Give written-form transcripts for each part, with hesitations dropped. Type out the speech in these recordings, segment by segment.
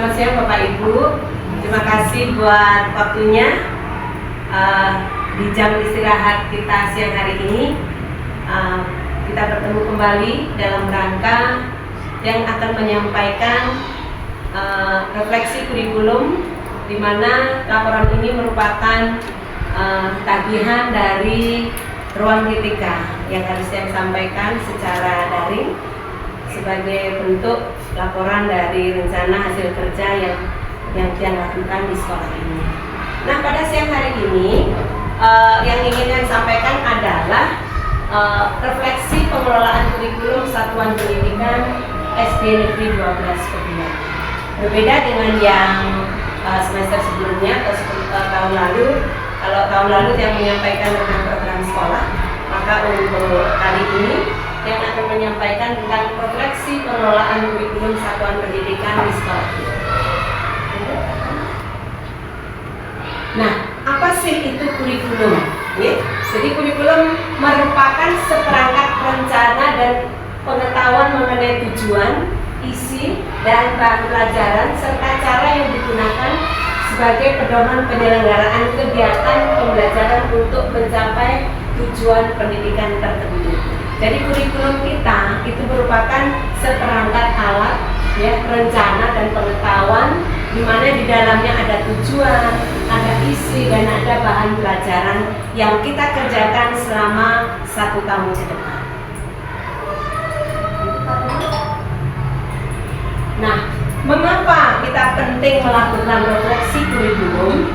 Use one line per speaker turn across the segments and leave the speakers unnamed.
Selamat siang Bapak Ibu. Terima kasih buat waktunya di jam istirahat kita siang hari ini. Kita bertemu kembali dalam rangka yang akan menyampaikan refleksi kurikulum, di mana laporan ini merupakan tagihan dari ruang kritika yang harus saya sampaikan secara daring sebagai bentuk laporan dari rencana hasil kerja yang dia lakukan di sekolah ini. Nah, pada siang hari ini yang ingin saya sampaikan adalah refleksi pengelolaan kurikulum Satuan Pendidikan SD Negeri 12 Peguyangan. Berbeda dengan yang semester sebelumnya atau tahun lalu. Kalau tahun lalu yang menyampaikan tentang program sekolah, maka untuk kali ini yang akan menyampaikan tentang refleksi pengelolaan kurikulum Satuan Pendidikan di sekolah. Nah, apa sih itu kurikulum? Jadi kurikulum merupakan seperangkat rencana dan pengetahuan mengenai tujuan, isi, dan bahan pelajaran serta cara yang digunakan sebagai pedoman penyelenggaraan kegiatan pembelajaran untuk mencapai tujuan pendidikan tertentu. Jadi kurikulum kita itu merupakan seperangkat alat rencana dan pengetahuan, di mana di dalamnya ada tujuan, ada isi, dan ada bahan pelajaran yang kita kerjakan selama 1 tahun ke depan. Nah, mengapa kita penting melakukan refleksi kurikulum?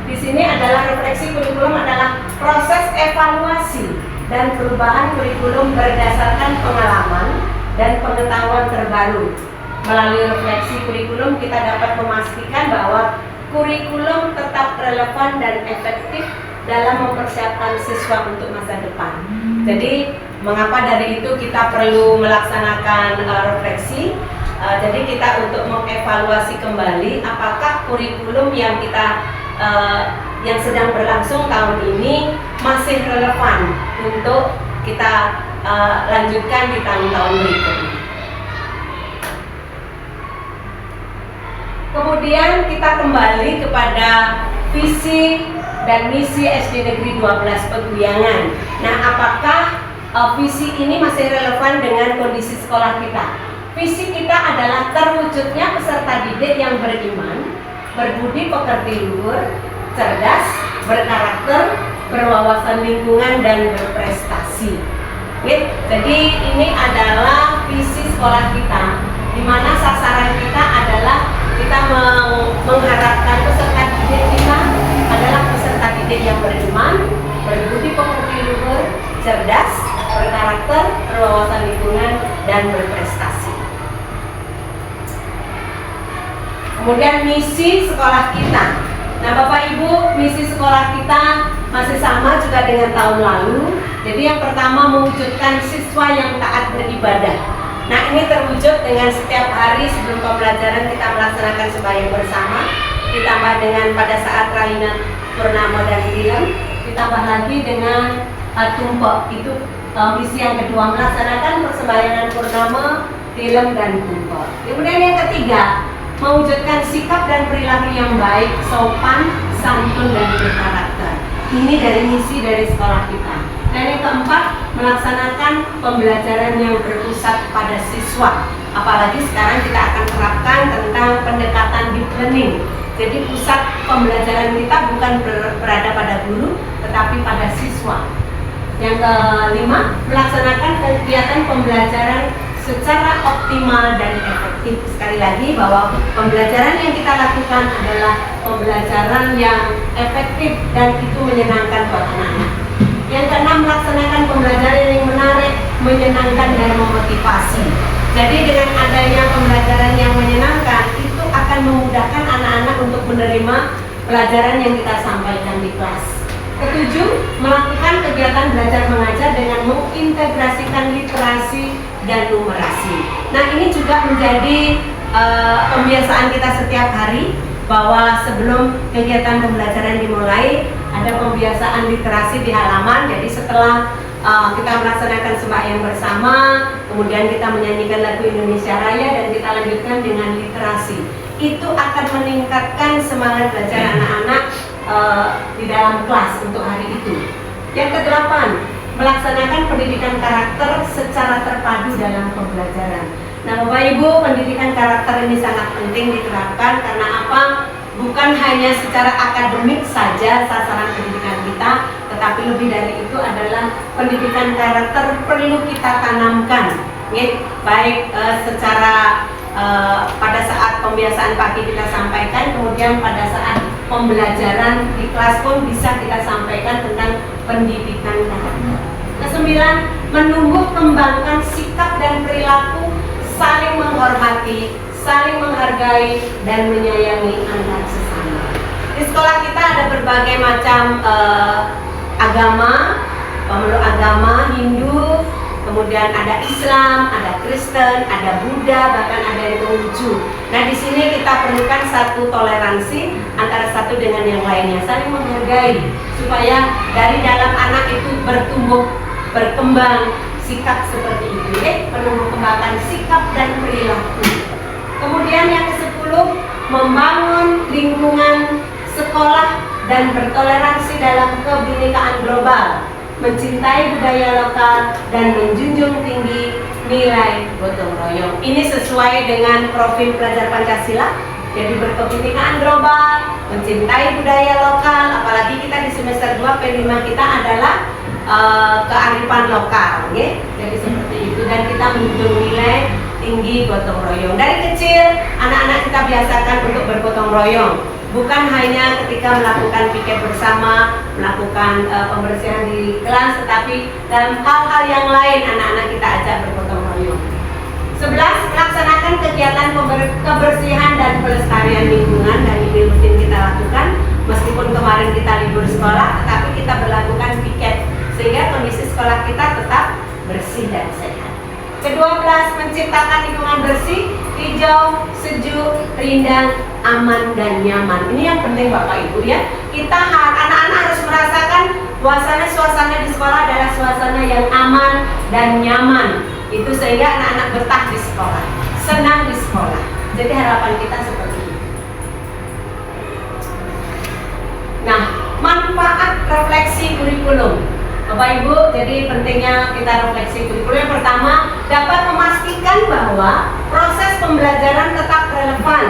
Di sini adalah refleksi kurikulum adalah proses evaluasi dan perubahan kurikulum berdasarkan pengalaman dan pengetahuan terbaru. Melalui refleksi kurikulum kita dapat memastikan bahwa kurikulum tetap relevan dan efektif dalam mempersiapkan siswa untuk masa depan. Jadi mengapa dari itu kita perlu melaksanakan refleksi? Jadi kita untuk mengevaluasi kembali apakah kurikulum yang kita yang sedang berlangsung tahun ini masih relevan untuk kita lanjutkan di tahun-tahun berikutnya. Kemudian kita kembali kepada visi dan misi SD Negeri 12 Peguyangan. Nah, apakah visi ini masih relevan dengan kondisi sekolah kita? Visi kita adalah terwujudnya peserta didik yang beriman, berbudi pekerti luhur, cerdas, berkarakter, berwawasan lingkungan, dan berprestasi. Jadi ini adalah visi sekolah kita, di mana sasaran kita adalah kita mengharapkan peserta didik kita adalah peserta didik yang beriman, berbudi pekerti luhur, cerdas, berkarakter, berwawasan lingkungan, dan berprestasi. Kemudian misi sekolah kita. Nah, Bapak Ibu, misi sekolah kita masih sama juga dengan tahun lalu. Jadi yang pertama, mewujudkan siswa yang taat beribadah. Nah, ini terwujud dengan setiap hari sebelum pembelajaran kita melaksanakan sembahyang bersama, ditambah dengan pada saat rainan purnama dan tilem, ditambah lagi dengan tumpek. Itu misi yang kedua, melaksanakan persembahyangan purnama, tilem, dan tumpek. Kemudian yang ketiga, mewujudkan sikap dan perilaku yang baik, sopan, santun, dan berkarakter. Ini dari misi dari sekolah kita. Dan yang keempat, melaksanakan pembelajaran yang berpusat pada siswa. Apalagi sekarang kita akan terapkan tentang pendekatan deep learning. Jadi pusat pembelajaran kita bukan berada pada guru, tetapi pada siswa. Yang kelima, melaksanakan kegiatan pembelajaran secara optimal dan efektif. Sekali lagi bahwa pembelajaran yang kita lakukan adalah pembelajaran yang efektif dan itu menyenangkan buat anak-anak. Yang keenam, melaksanakan pembelajaran yang menarik, menyenangkan, dan memotivasi. Jadi dengan adanya pembelajaran yang menyenangkan, itu akan memudahkan anak-anak untuk menerima pelajaran yang kita sampaikan di kelas. Ketujuh, melakukan kegiatan belajar mengajar dengan mengintegrasikan literasi dan numerasi. Nah, ini juga menjadi pembiasaan kita setiap hari, bahwa sebelum kegiatan pembelajaran dimulai ada pembiasaan literasi di halaman. Jadi setelah kita melaksanakan sembahyang bersama, kemudian kita menyanyikan lagu Indonesia Raya dan kita lanjutkan dengan literasi. itu akan meningkatkan semangat belajar anak-anak di dalam kelas untuk hari itu. Yang kedelapan, melaksanakan pendidikan karakter secara terpadu dalam pembelajaran. Nah, Bapak Ibu, pendidikan karakter ini sangat penting diterapkan karena apa? Bukan hanya secara akademik saja sasaran pendidikan kita, tetapi lebih dari itu adalah pendidikan karakter perlu kita tanamkan, ya, baik secara pada saat pembiasaan pagi kita sampaikan, kemudian pada saat pembelajaran di kelas pun bisa kita sampaikan tentang pendidikan karakter. Kesembilan, menumbuh kembangkan sikap dan perilaku saling menghormati, saling menghargai, dan menyayangi antar sesama. Di sekolah kita ada berbagai macam agama, pemeluk agama Hindu, kemudian ada Islam, ada Kristen, ada Buddha, bahkan ada yang Konghucu. Nah, di sini kita perlukan satu toleransi antara satu dengan yang lainnya, saling menghargai supaya dari dalam anak itu berkembang sikap seperti itu, penumbuh kembangkan sikap dan perilaku. Kemudian yang ke-10, membangun lingkungan sekolah dan bertoleransi dalam kebinekaan global, mencintai budaya lokal dan menjunjung tinggi nilai gotong royong. Ini sesuai dengan profil pelajar Pancasila. Jadi berkebinekaan global, mencintai budaya lokal, apalagi kita di semester 2 P5 kita adalah kearifan lokal, ya. Jadi seperti itu, dan kita menjunjung nilai tinggi gotong royong. Dari kecil anak-anak kita biasakan untuk bergotong royong, bukan hanya ketika melakukan piket bersama, melakukan pembersihan di kelas, tetapi dalam hal-hal yang lain anak-anak kita ajak bergotong royong. 11, melaksanakan kegiatan kebersihan dan pelestarian lingkungan, dan ini rutin kita lakukan meskipun kemarin kita libur sekolah, tetapi kita berlakukan piket sehingga kondisi sekolah kita tetap bersih dan sehat. Ke-12, menciptakan lingkungan bersih, hijau, sejuk, rindang, aman, dan nyaman. Ini yang penting Bapak Ibu, ya. Anak-anak harus merasakan suasana di sekolah adalah suasana yang aman dan nyaman. Itu sehingga anak-anak betah di sekolah, senang di sekolah. Jadi harapan kita seperti itu. Nah, manfaat refleksi kurikulum. Bapak Ibu, jadi pentingnya kita refleksi kurikulum. Yang pertama, dapat memastikan bahwa proses pembelajaran tetap relevan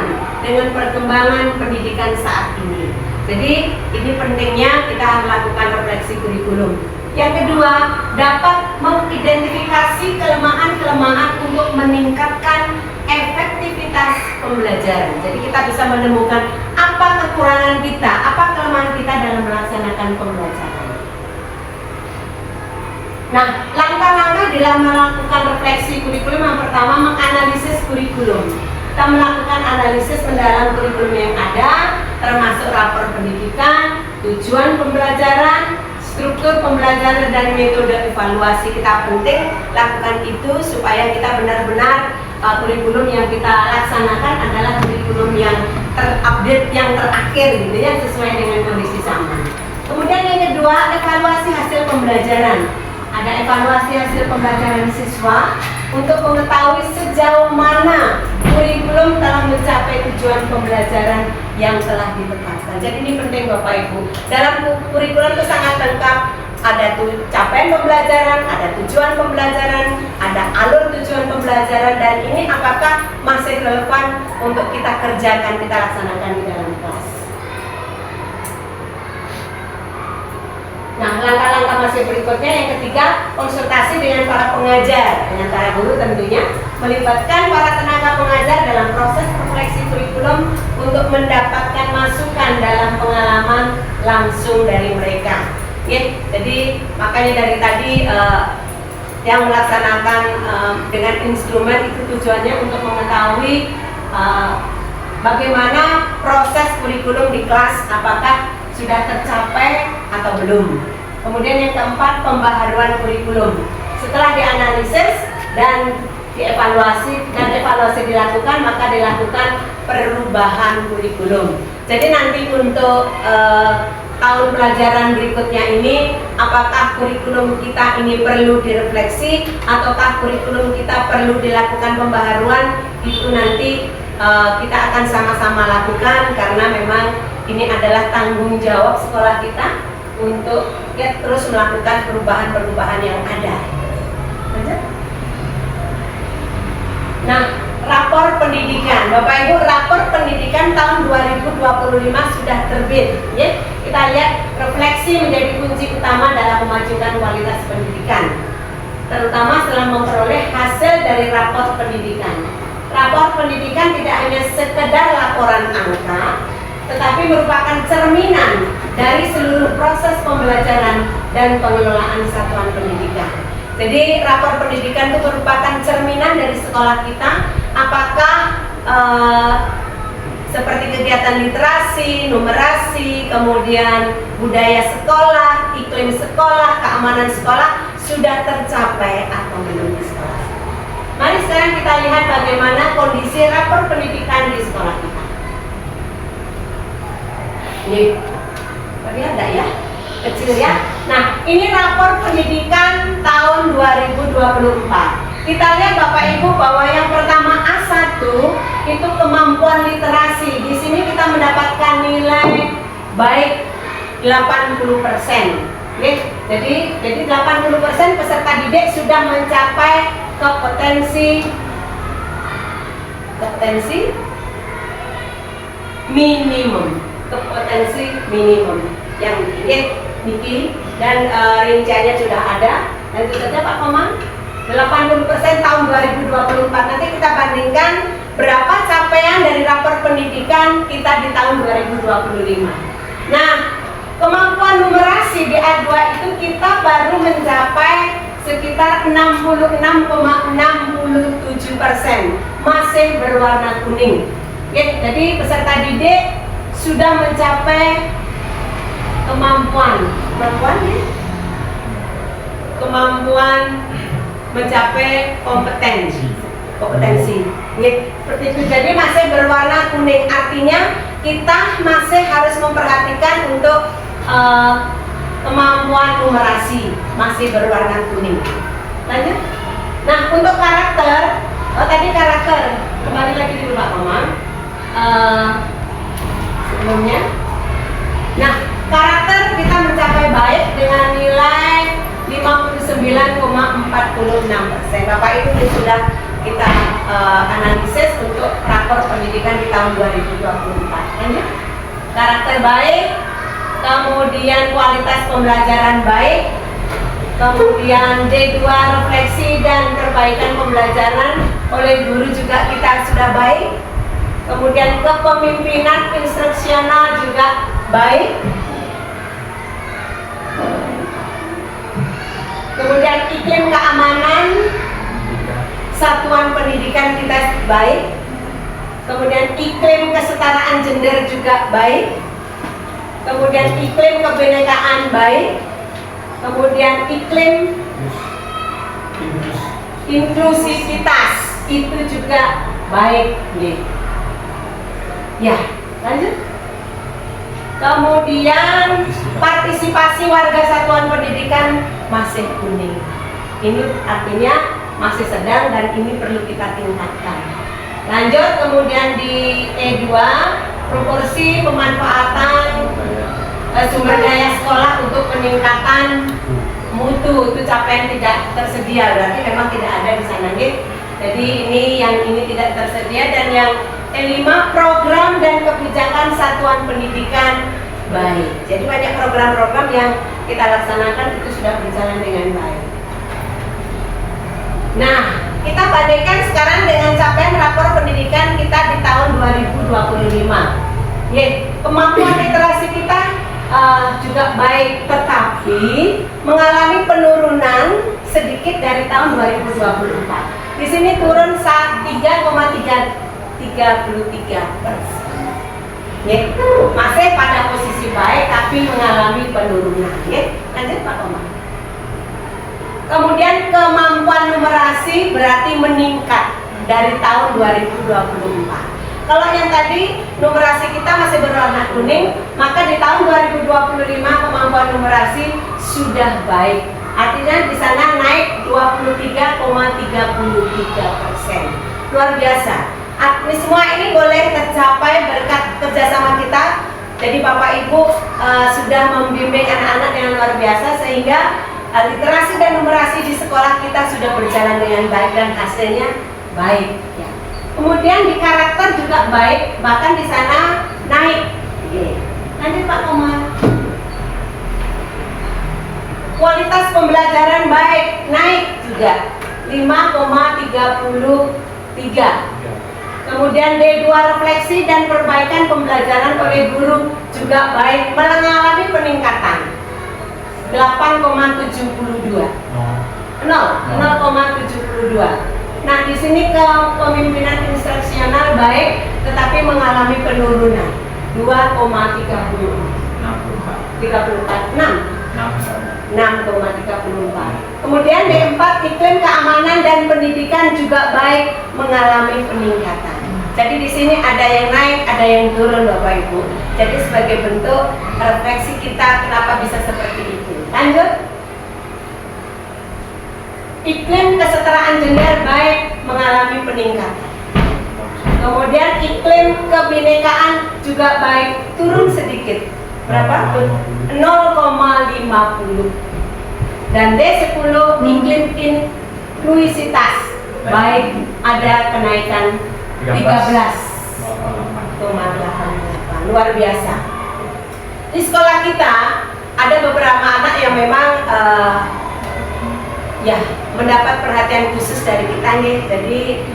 dengan perkembangan pendidikan saat ini. Jadi ini pentingnya kita melakukan refleksi kurikulum. Yang kedua, dapat mengidentifikasi kelemahan-kelemahan untuk meningkatkan efektivitas pembelajaran. Jadi kita bisa menemukan apa kekurangan kita, apa kelemahan kita dalam melaksanakan pembelajaran. Nah, langkah-langkah dalam melakukan refleksi kurikulum, yang pertama menganalisis kurikulum. Kita melakukan analisis mendalam kurikulum yang ada, termasuk rapor pendidikan, tujuan pembelajaran, struktur pembelajaran, dan metode evaluasi. Kita penting lakukan itu supaya kita benar-benar kurikulum yang kita laksanakan adalah kurikulum yang terupdate, yang terakhir gitu ya, sesuai dengan kondisi zaman. Kemudian yang kedua, evaluasi hasil pembelajaran. Ada evaluasi hasil pembelajaran siswa untuk mengetahui sejauh mana kurikulum telah mencapai tujuan pembelajaran yang telah ditetapkan. Jadi ini penting Bapak Ibu. Dalam kurikulum itu sangat lengkap. Ada capaian pembelajaran, ada tujuan pembelajaran, ada alur tujuan pembelajaran, dan ini apakah masih relevan untuk kita kerjakan, kita laksanakan di dalam kelas. Nah, langkah-langkah masih berikutnya, yang ketiga, konsultasi dengan para pengajar, dengan para guru tentunya, melibatkan para tenaga pengajar dalam proses refleksi kurikulum untuk mendapatkan masukan dalam pengalaman langsung dari mereka. Ya, jadi makanya dari tadi yang melaksanakan dengan instrumen itu tujuannya untuk mengetahui bagaimana proses kurikulum di kelas, apakah sudah tercapai atau belum. Kemudian yang keempat, pembaharuan kurikulum. Setelah dianalisis dan dievaluasi dan evaluasi dilakukan, maka dilakukan perubahan kurikulum. Jadi nanti untuk tahun pelajaran berikutnya ini, apakah kurikulum kita ini perlu direfleksi ataukah kurikulum kita perlu dilakukan pembaharuan, itu nanti kita akan sama-sama lakukan karena memang ini adalah tanggung jawab sekolah kita untuk terus melakukan perubahan-perubahan yang ada. Nah, rapor pendidikan, Bapak Ibu, rapor pendidikan tahun 2025 sudah terbit. Ya. Kita lihat refleksi menjadi kunci utama dalam memajukan kualitas pendidikan, terutama setelah memperoleh hasil dari rapor pendidikan. Rapor pendidikan tidak hanya sekedar laporan angka, tetapi merupakan cerminan dari seluruh proses pembelajaran dan pengelolaan satuan pendidikan. Jadi rapor pendidikan itu merupakan cerminan dari sekolah kita, apakah seperti kegiatan literasi, numerasi, kemudian budaya sekolah, iklim sekolah, keamanan sekolah sudah tercapai atau belum di sekolah. Mari sekarang kita lihat bagaimana kondisi rapor pendidikan di sekolah kita. Ini, terlihat enggak ya? Kecil ya. Nah, ini rapor pendidikan tahun 2024. Kita lihat Bapak Ibu bahwa yang pertama A1 itu kemampuan literasi. Di sini kita mendapatkan nilai baik 80%. Oke, jadi 80% peserta didik sudah mencapai kompetensi minimum, yang Niki dan rinciannya sudah ada. Dan itu saja Pak Komang, 80% tahun 2024. Nanti kita bandingkan berapa capaian dari rapor pendidikan kita di tahun 2025. Nah, kemampuan numerasi di A2 itu kita baru mencapai sekitar 66,67%, masih berwarna kuning. Oke, jadi peserta didik sudah mencapai kemampuan mencapai kompetensi. Seperti itu. Jadi masih berwarna kuning, artinya kita masih harus memperhatikan untuk kemampuan numerasi, masih berwarna kuning. Lanjut. Nah, untuk karakter, tadi karakter, kembali lagi dulu Pak Komang. Sebelumnya, nah, karakter kita mencapai baik dengan nilai 59,46%. Bapak Ibu sudah kita analisis untuk rapor pendidikan di tahun 2024. Lanjut. Karakter baik, kemudian kualitas pembelajaran baik, kemudian D2 refleksi dan perbaikan pembelajaran oleh guru juga kita sudah baik, kemudian kepemimpinan instruksional juga baik, kemudian iklim keamanan satuan pendidikan kita baik, kemudian iklim kesetaraan gender juga baik, kemudian iklim kebinekaan baik, kemudian iklim inklusivitas itu juga baik. Ya, lanjut. Kemudian partisipasi warga satuan pendidikan masih kuning. Ini artinya masih sedang dan ini perlu kita tingkatkan. Lanjut, kemudian di E2 proporsi pemanfaatan sumber daya sekolah untuk peningkatan mutu itu capaian tidak tersedia, berarti memang tidak ada di sana gitu. Jadi ini tidak tersedia. Dan yang E5 program dan kebijakan satuan pendidikan baik. Jadi banyak program-program yang kita laksanakan itu sudah berjalan dengan baik. Nah, kita bandingkan sekarang dengan capaian rapor pendidikan kita di tahun 2025. Kemampuan literasi kita juga baik, tetapi mengalami penurunan sedikit dari tahun 2024. Di sini turun 3,33%. Masih pada posisi baik, tapi mengalami penurunan. Lanjut Pak Komang. Kemudian kemampuan numerasi berarti meningkat dari tahun 2024. Kalau yang tadi numerasi kita masih berwarna kuning, maka di tahun 2025 kemampuan numerasi sudah baik. Artinya di sana naik 23,33%. Luar biasa. Semua ini boleh tercapai berkat kerjasama kita. Jadi Bapak Ibu sudah membimbing anak-anak dengan luar biasa sehingga literasi dan numerasi di sekolah kita sudah berjalan dengan baik dan hasilnya baik. Ya. Kemudian di karakter juga baik, bahkan di sana naik. Lanjut Pak Komar. Kualitas pembelajaran baik, naik juga 5,33. Kemudian D2 refleksi dan perbaikan pembelajaran oleh guru juga baik, mengalami peningkatan 8,72. 0,72. Nah, di sini kepemimpinan instruksional baik tetapi mengalami penurunan 6,34. Kemudian D4 iklim keamanan dan pendidikan juga baik, mengalami peningkatan. Jadi di sini ada yang naik, ada yang turun Bapak Ibu. Jadi sebagai bentuk refleksi kita kenapa bisa seperti itu. Lanjut. Iklim kesetaraan gender baik, mengalami peningkatan. Kemudian iklim kebinekaan juga baik, turun sedikit. Berapa? 0,50. Dan D10 iklim inklusivitas baik, ada kenaikan 13,88. Luar biasa. Di sekolah kita ada beberapa anak yang memang mendapat perhatian khusus dari kita nih. Jadi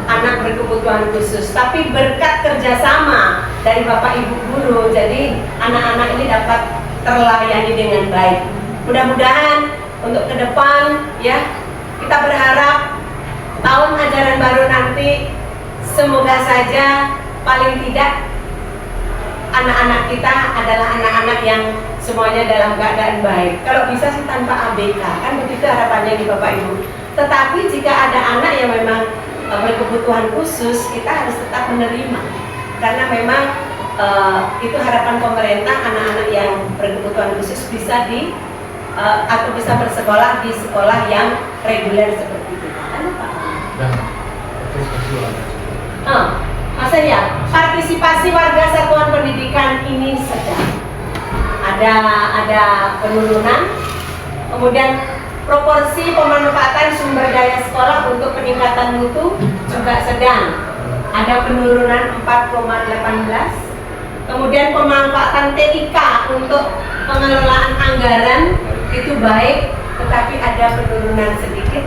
anak berkebutuhan khusus, tapi berkat kerjasama dari Bapak Ibu guru, jadi anak-anak ini dapat terlayani dengan baik. Mudah-mudahan untuk ke depan ya, kita berharap tahun ajaran baru nanti semoga saja paling tidak anak-anak kita adalah anak-anak yang semuanya dalam keadaan baik. Kalau bisa sih tanpa ABK, kan begitu harapannya di Bapak Ibu. Tetapi jika ada anak yang memang berkebutuhan khusus, kita harus tetap menerima, karena memang itu harapan pemerintah, anak-anak yang berkebutuhan khusus bisa atau bisa bersekolah di sekolah yang reguler seperti itu. Maksudnya partisipasi warga satuan pendidikan ini sedang ada penurunan. Kemudian proporsi pemanfaatan sumber daya sekolah untuk peningkatan mutu juga sedang ada penurunan 4,18. Kemudian pemanfaatan TIK untuk pengelolaan anggaran itu baik, tetapi ada penurunan sedikit.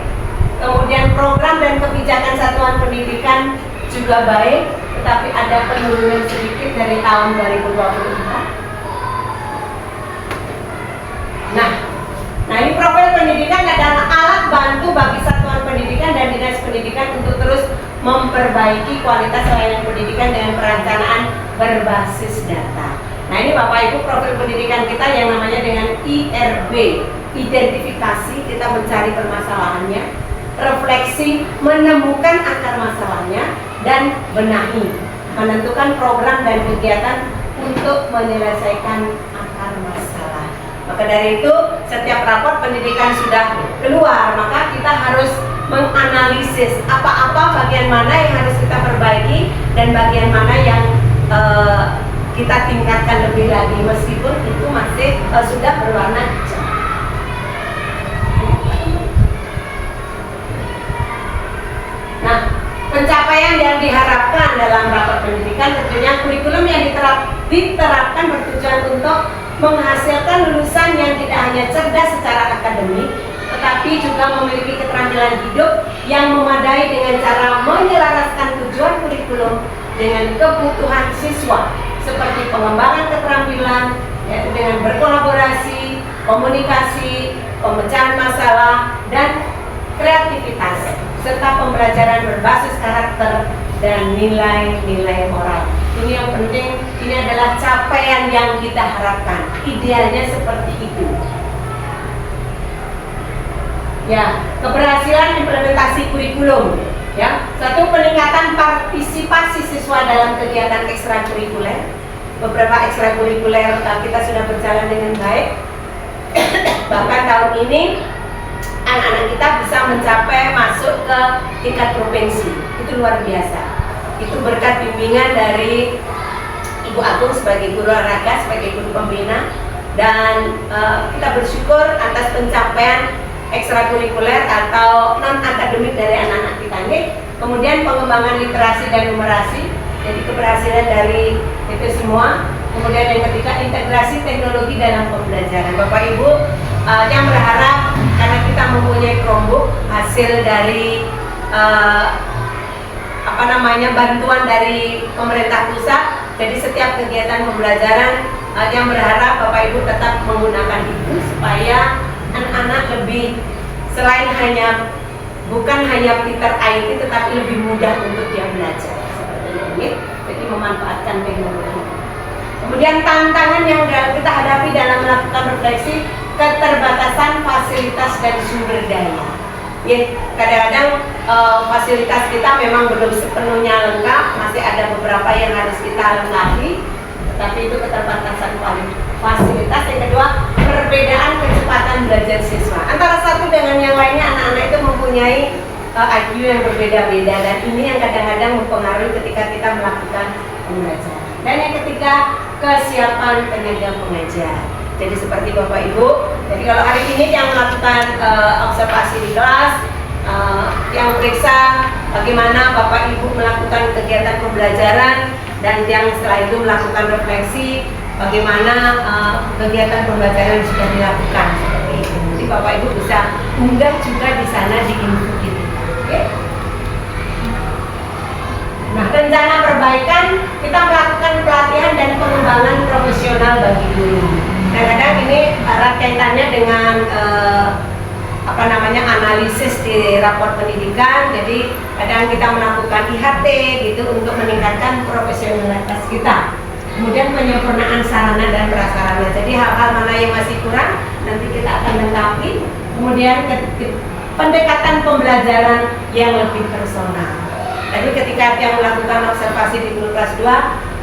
Kemudian program dan kebijakan satuan pendidikan juga baik, tetapi ada penurunan sedikit dari tahun 2024. Nah ini profil pendidikan adalah alat bantu bagi satuan pendidikan dan dinas pendidikan untuk terus memperbaiki kualitas layanan pendidikan dengan perencanaan berbasis data. Nah ini Bapak Ibu profil pendidikan kita yang namanya dengan IRB, identifikasi, kita mencari permasalahannya, refleksi, menemukan akar masalahnya, dan benahi, menentukan program dan kegiatan untuk menyelesaikan akar masalah. Maka dari itu setiap raport pendidikan sudah keluar, maka kita harus menganalisis apa-apa bagian mana yang harus kita perbaiki dan bagian mana yang kita tingkatkan lebih lagi, meskipun itu masih sudah berwarna hijau. Nah, pencapaian yang diharapkan dalam rapat pendidikan tentunya kurikulum yang diterapkan bertujuan untuk menghasilkan lulusan yang tidak hanya cerdas secara akademik, tetapi juga memiliki keterampilan hidup yang memadai dengan cara menyelaraskan tujuan kurikulum dengan kebutuhan siswa, seperti pengembangan keterampilan, yaitu dengan berkolaborasi, komunikasi, pemecahan masalah, dan kreativitas, serta pembelajaran berbasis karakter dan nilai-nilai moral. Ini yang penting, ini adalah capaian yang kita harapkan. Idealnya seperti itu. Ya, keberhasilan implementasi kurikulum. Ya, satu, peningkatan partisipasi siswa dalam kegiatan ekstrakurikuler. Beberapa ekstrakurikuler kita sudah berjalan dengan baik. Bahkan tahun ini anak-anak kita bisa mencapai masuk ke tingkat provinsi. Itu luar biasa. Itu berkat bimbingan dari Ibu Agung sebagai guru olahraga, sebagai guru pembina, dan kita bersyukur atas pencapaian ekstrakurikuler atau non akademik dari anak-anak kita ini. Kemudian pengembangan literasi dan numerasi, jadi keberhasilan dari itu semua. Kemudian yang ketiga, integrasi teknologi dalam pembelajaran. Bapak Ibu, yang berharap karena kita mempunyai Chromebook hasil dari bantuan dari pemerintah pusat. Jadi setiap kegiatan pembelajaran yang berharap Bapak Ibu tetap menggunakan itu supaya anak-anak lebih selain bukan hanya pintar IT tetapi lebih mudah untuk dia belajar seperti ini. Jadi memanfaatkan teknologi. Kemudian tantangan yang kita hadapi dalam melakukan refleksi, keterbatasan fasilitas dan sumber daya. Ya, kadang-kadang fasilitas kita memang belum sepenuhnya lengkap, masih ada beberapa yang harus kita lengkapi, tapi itu keterbatasan fasilitas. Yang kedua, perbedaan kecepatan belajar siswa. Antara satu dengan yang lainnya, anak-anak itu mempunyai IQ yang berbeda-beda, dan ini yang kadang-kadang mempengaruhi ketika kita melakukan pembelajaran. Dan yang ketiga, kesiapan tenaga pengajar. Jadi seperti Bapak Ibu, jadi kalau hari ini yang melakukan observasi di kelas, yang periksa bagaimana Bapak Ibu melakukan kegiatan pembelajaran, dan yang setelah itu melakukan refleksi bagaimana kegiatan pembelajaran sudah dilakukan seperti itu. Jadi Bapak Ibu bisa unggah juga di sana di info kita. Okay? Nah, rencana perbaikan, kita melakukan pelatihan dan pengembangan profesional bagi guru. Kadang-kadang ini erat kaitannya dengan analisis di rapor pendidikan. Jadi kadang kita melakukan IHT gitu untuk meningkatkan profesionalitas kita. Kemudian penyempurnaan sarana dan prasarana. Jadi hal-hal mana yang masih kurang nanti kita akan lengkapi. Kemudian pendekatan pembelajaran yang lebih personal. Tadi ketika yang melakukan observasi di guru kelas 2,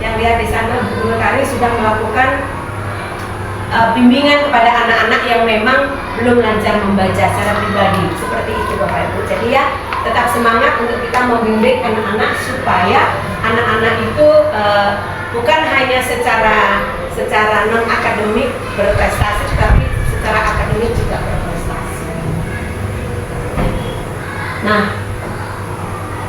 yang lihat di sana guru Kari sudah melakukan bimbingan kepada anak-anak yang memang belum lancar membaca secara pribadi. Seperti itu Bapak Ibu. Jadi ya tetap semangat untuk kita membimbing anak-anak supaya anak-anak itu bukan hanya secara non akademik berprestasi, tapi secara akademik juga berprestasi. Nah,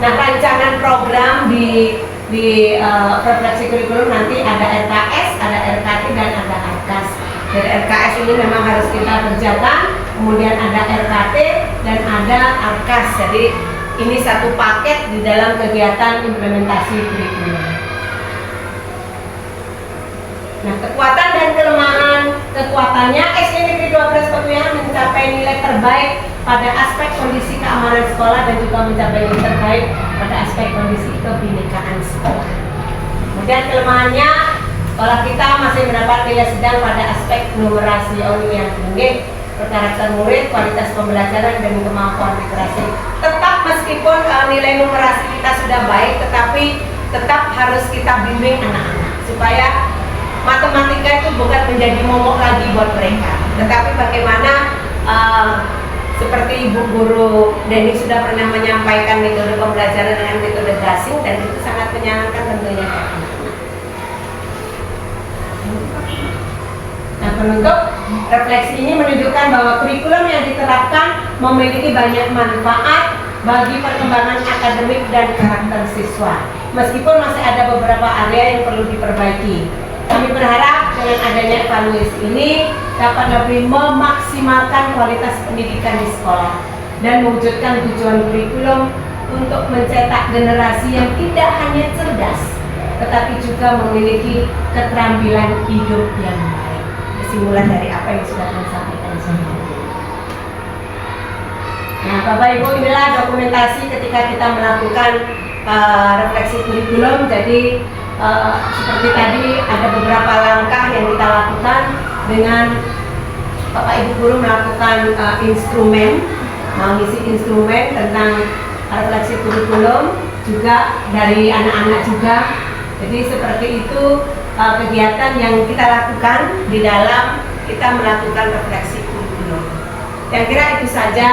rancangan program di refleksi kurikulum nanti ada RKS, ada RKT, dan ada ARKAS. Dari RKS ini memang harus kita kerjakan, kemudian ada RKT dan ada ARKAS. Jadi ini satu paket di dalam kegiatan implementasi kurikulum. Nah, kekuatan dan kelemahan. Kekuatannya SD Negeri 12 Petuyangan mencapai nilai terbaik pada aspek kondisi keamanan sekolah dan juga mencapai nilai terbaik pada aspek kondisi kebinekaan sekolah. Kemudian kelemahannya, sekolah kita masih mendapat nilai sedang pada aspek numerasi yang tinggi, karakter murid, kualitas pembelajaran, dan kemampuan literasi. Tetap meskipun nilai numerasi kita sudah baik, tetapi tetap harus kita bimbing anak-anak supaya matematika itu bukan menjadi momok lagi buat mereka, tetapi bagaimana seperti Ibu Guru Deni sudah pernah menyampaikan metode pembelajaran dengan metode gasing, dan itu sangat menyenangkan tentunya. Nah, penutup refleksi ini menunjukkan bahwa kurikulum yang diterapkan memiliki banyak manfaat bagi perkembangan akademik dan karakter siswa, meskipun masih ada beberapa area yang perlu diperbaiki. Kami berharap dengan adanya evaluasi ini dapat lebih memaksimalkan kualitas pendidikan di sekolah dan mewujudkan tujuan kurikulum untuk mencetak generasi yang tidak hanya cerdas, tetapi juga memiliki keterampilan hidup yang baik. Kesimpulan dari apa yang sudah kami sampaikan sebelumnya. Nah, Bapak Ibu, inilah dokumentasi ketika kita melakukan refleksi kurikulum. Jadi seperti tadi ada beberapa langkah yang kita lakukan dengan Bapak Ibu guru melakukan instrumen, mengisi instrumen tentang refleksi kurikulum, juga dari anak-anak juga. Jadi seperti itu kegiatan yang kita lakukan di dalam kita melakukan refleksi kurikulum. Saya kira itu saja.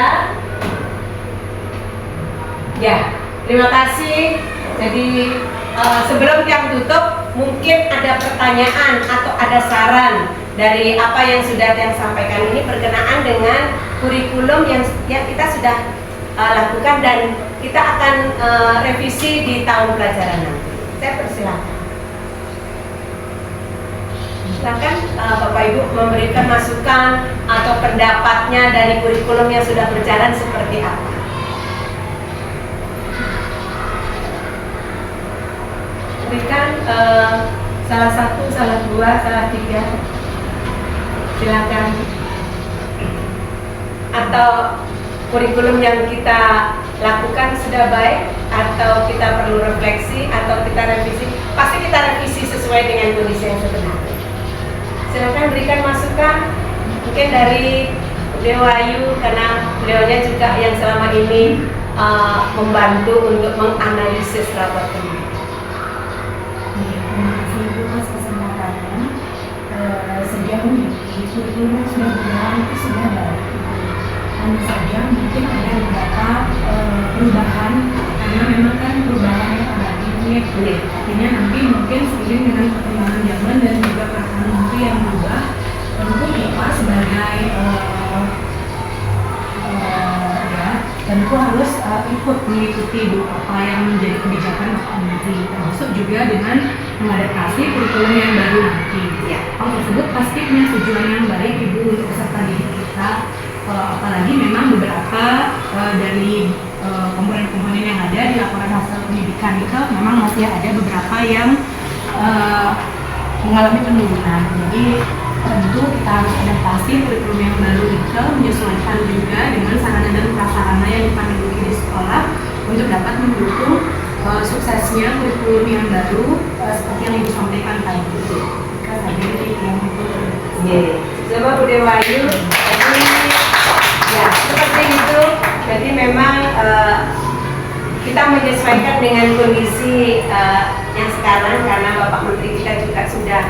Ya, terima kasih. Jadi sebelum yang tutup, mungkin ada pertanyaan atau ada saran dari apa yang sudah saya sampaikan ini berkenaan dengan kurikulum yang kita sudah lakukan dan kita akan revisi di tahun pelajaran nanti. Saya persilakan. Silakan Bapak Ibu memberikan masukan atau pendapatnya dari kurikulum yang sudah berjalan seperti apa. Berikan salah satu, salah dua, salah tiga. Silakan. Atau kurikulum yang kita lakukan sudah baik, atau kita perlu refleksi, atau kita revisi. Pasti kita revisi sesuai dengan kondisi yang sebenarnya. Silakan berikan masukan. Mungkin dari Dewayu, karena beliaunya juga yang selama ini membantu untuk menganalisis rapor ini.
Terima kasih Ibu atas kesempatannya. Sejauh ini kurikulum yang sudah berjalan itu sudah baik. Hanya saja mungkin ada beberapa perubahan, karena memang kan perubahannya abadi ya. Artinya nanti mungkin seiring dengan perkembangan zaman dan juga peraturan menteri yang berubah, tentu kita sebagai tentu harus ikut mengikuti apa yang menjadi kebijakan Bapak Menteri, termasuk juga dengan mengadaptasi kurikulum yang baru nanti. Hal tersebut pasti punya tujuan yang baik Ibu untuk peserta didik kita, apalagi memang beberapa dari komponen-komponen yang ada di laporan hasil pendidikan itu memang masih ada beberapa yang mengalami penurunan. Jadi tentu kita harus adaptasi kurikulum yang baru itu, menyesuaikan juga dengan sarana dan prasarana yang dimiliki di sekolah untuk dapat mendukung suksesnya kurikulum yang baru seperti yang Ibu sampaikan tadi. Jika saja yang itu.
Coba Bu Dewayu. Ya, seperti itu. Jadi memang kita menyesuaikan dengan kondisi yang sekarang, karena Bapak Menteri kita juga sudah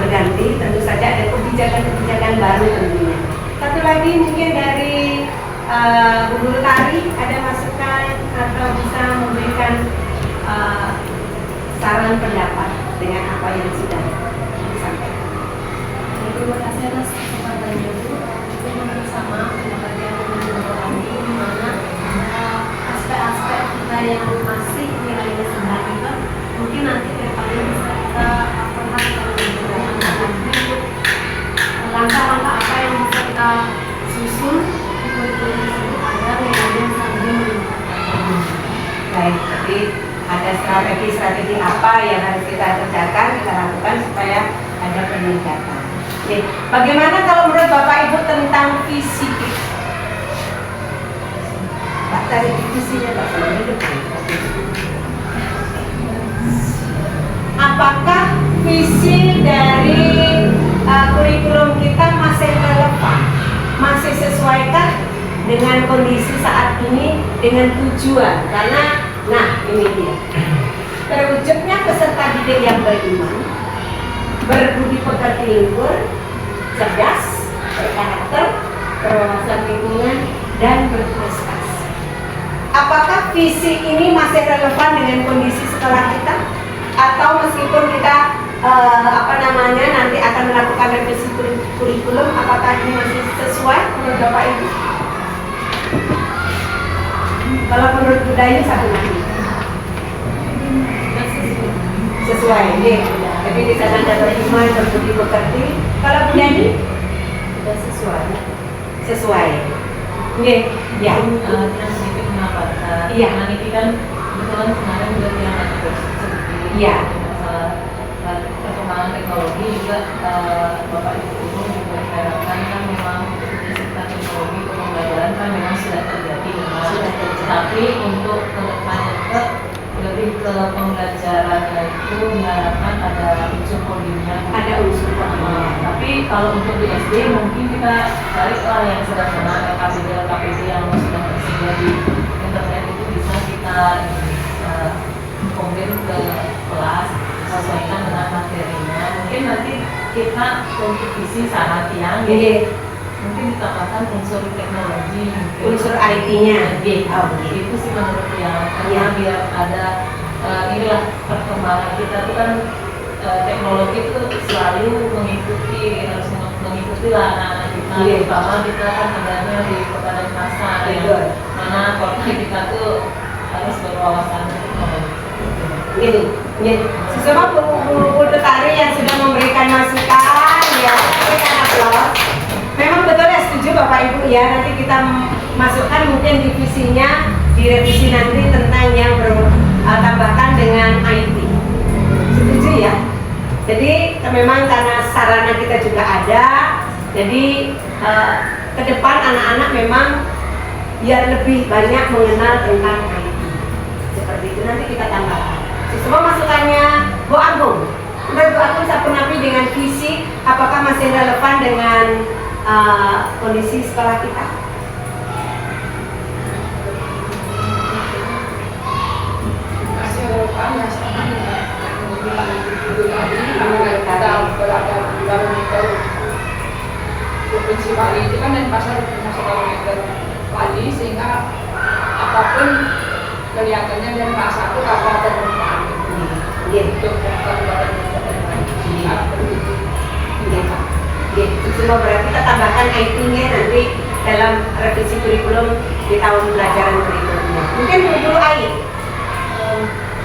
berganti. Tentu saja ada kebijakan-kebijakan baru tentunya. Satu lagi mungkin dari Bu Guru Tari ada masukan atau bisa memberikan saran pendapat dengan apa yang sudah disampaikan.
Terima kasih atas kesempatannya Bu. Mungkin sama pendapat yang kami, di mana aspek-aspek kita yang masih nilainya sedang itu mungkin nanti kedepannya bisa kita perhatikan langkah-langkah apa yang bisa kita susun di kurikulum tersebut agar nilainya sampai meningkat.
Baik, jadi ada strategi-strategi apa yang harus kita kerjakan, kita lakukan supaya ada peningkatan. Oke, bagaimana kalau menurut Bapak Ibu tentang visi kita? Pak, dari visinya Pak, apakah visi dari kurikulum kita masih relevan, masih sesuaikan dengan kondisi saat ini, dengan tujuan? Karena, nah ini dia, terwujudnya peserta didik yang beriman, berbudi pekerti luhur, cerdas, berkarakter, berwawasan lingkungan, dan berprestasi. Apakah visi ini masih relevan dengan kondisi sekolah kita? Atau meskipun kita nanti akan melakukan revisi kurikulum, apakah ini masih sesuai menurut Bapak Ibu? Kalau menurut budaya satu lagi sesuai, jadi di sana ada beriman, berbudi pekerti. Kalau budaya sudah sesuai. Oke, ya.
Yang sedikit pendapat.
Iya.
Karena ini kan kebetulan kemarin juga yang ada
Iya.
masalah perkembangan teknologi juga Bapak Ibu Guru juga diharapkan kan memang sekitar teknologi pembelajaran kan memang sudah terjadi memang. Tapi untuk kedepannya juga lebih ke pembelajarannya itu diharapkan ada unsur codingnya.
Ada unsur codingnya.
Tapi kalau untuk di SD mungkin kita cariklah yang sederhana, LKPD yang sudah tersedia di internet itu bisa kita konvert ke kelas sesuaikan dengan materinya. Mungkin nanti kita untuk visi sangat yang mungkin ditambahkan unsur teknologi,
Unsur IT-nya.
Oh, itu sih menurut yang karena biar ada inilah perkembangan kita tuh kan teknologi itu selalu mengikuti, harus mengikuti lah anak-anak kita, terutama kita kan adanya di kota dan pasar ya, mana kota kita tuh harus berwawasan teknologi.
Gitu. Sesama guru tari yang sudah memberikan masukan, ya, berikan aplaus. Memang betul ya, setuju Bapak Ibu ya. Nanti kita masukkan mungkin divisinya, direvisi nanti tentang yang bertambahkan dengan IT. Setuju ya. Jadi memang karena sarana kita juga ada, jadi ke depan anak-anak memang biar lebih banyak mengenal tentang IT. Seperti itu nanti kita tambahkan. Semua masukannya Bu Agung. Menurut Bu Agung Sapunapi dengan visi, apakah masih relevan dengan kondisi sekolah kita?
Masih relevan ya, sama dengan kita berada di barometer provinsi Bali itu kan dan pasar masuk barometer Bali, sehingga apapun kelihatannya dan merasa itu kabar bermanfaat untuk kabupaten-kabupaten lain.
Semua berarti kita tambahkan IT-nya nanti dalam revisi kurikulum di tahun pelajaran berikutnya. Mungkin Bu Ai.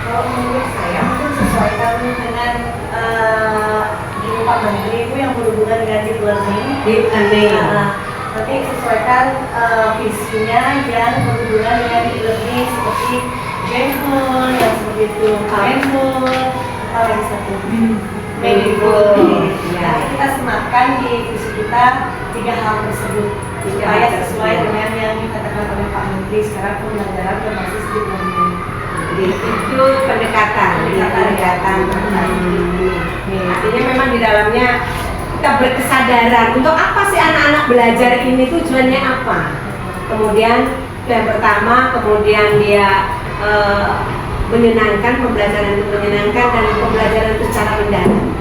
Kalau menurut saya mungkin sesuaikan dengan Ibu Pak Menteri itu yang berhubungan dengan deep learning. Nanti sesuaikan visinya yang berhubungan dengan deep learning seperti Genful, yang seperti itu, Mindful, apa lagi satu? Meaningful. Ya, kita sematkan di visi kita 3 hal tersebut supaya sesuai dengan yang dikatakan oleh Pak Menteri sekarang pembelajaran berbasis deep learning.
Itu pendekatan. Artinya memang di dalamnya kita berkesadaran untuk apa sih anak-anak belajar ini, tujuannya apa. Kemudian yang pertama, kemudian dia menyenangkan, pembelajaran itu menyenangkan dan pembelajaran itu secara mendalam.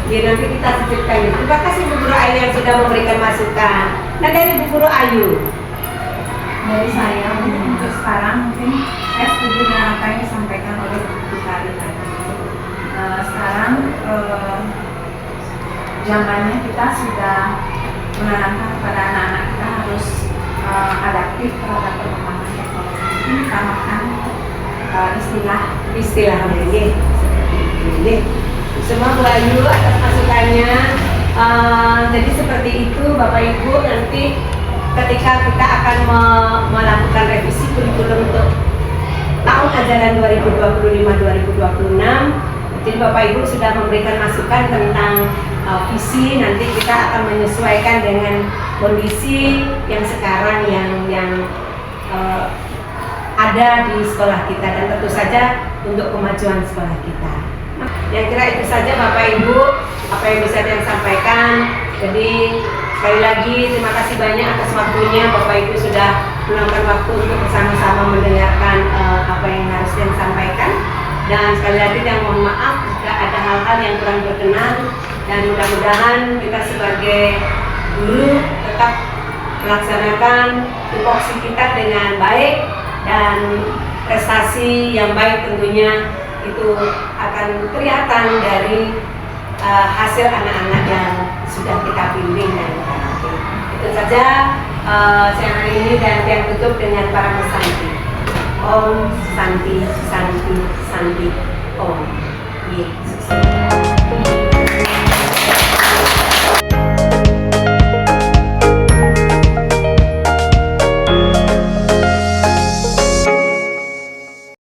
Jadi nanti kita sisipkan itu. Terima kasih Bu Guru Ayu yang sudah memberikan masukan. Nah dari Bu Guru Ayu.
Dari saya untuk sekarang mungkin saya setuju dengan apa yang disampaikan oleh Bu Kari tadi. Sekarang zamannya kita sudah menanamkan kepada anak-anak kita harus adaptif terhadap perkembangan teknologi. Ini ditambahkan istilah
ini. Semua Bu Ayu atas masukannya. Jadi seperti itu Bapak Ibu, nanti ketika kita akan melakukan revisi kurikulum untuk tahun ajaran 2025-2026, jadi Bapak Ibu sudah memberikan masukan tentang visi, nanti kita akan menyesuaikan dengan kondisi yang sekarang yang ada di sekolah kita dan tentu saja untuk kemajuan sekolah kita. Yang kira itu saja Bapak Ibu apa yang bisa saya sampaikan. Jadi sekali lagi terima kasih banyak atas waktunya. Bapak Ibu sudah meluangkan waktu untuk bersama-sama mendengarkan apa yang harus saya sampaikan. Dan sekali lagi yang mohon maaf jika ada hal-hal yang kurang berkenan, dan mudah-mudahan kita sebagai guru tetap melaksanakan tupoksi kita dengan baik dan prestasi yang baik tentunya itu akan kelihatan dari hasil anak-anak yang sudah kita bimbing dan kita latih. Itu saja saya hari ini, dan yang tutup dengan para pesanti. Om Santi Santi Santi Om.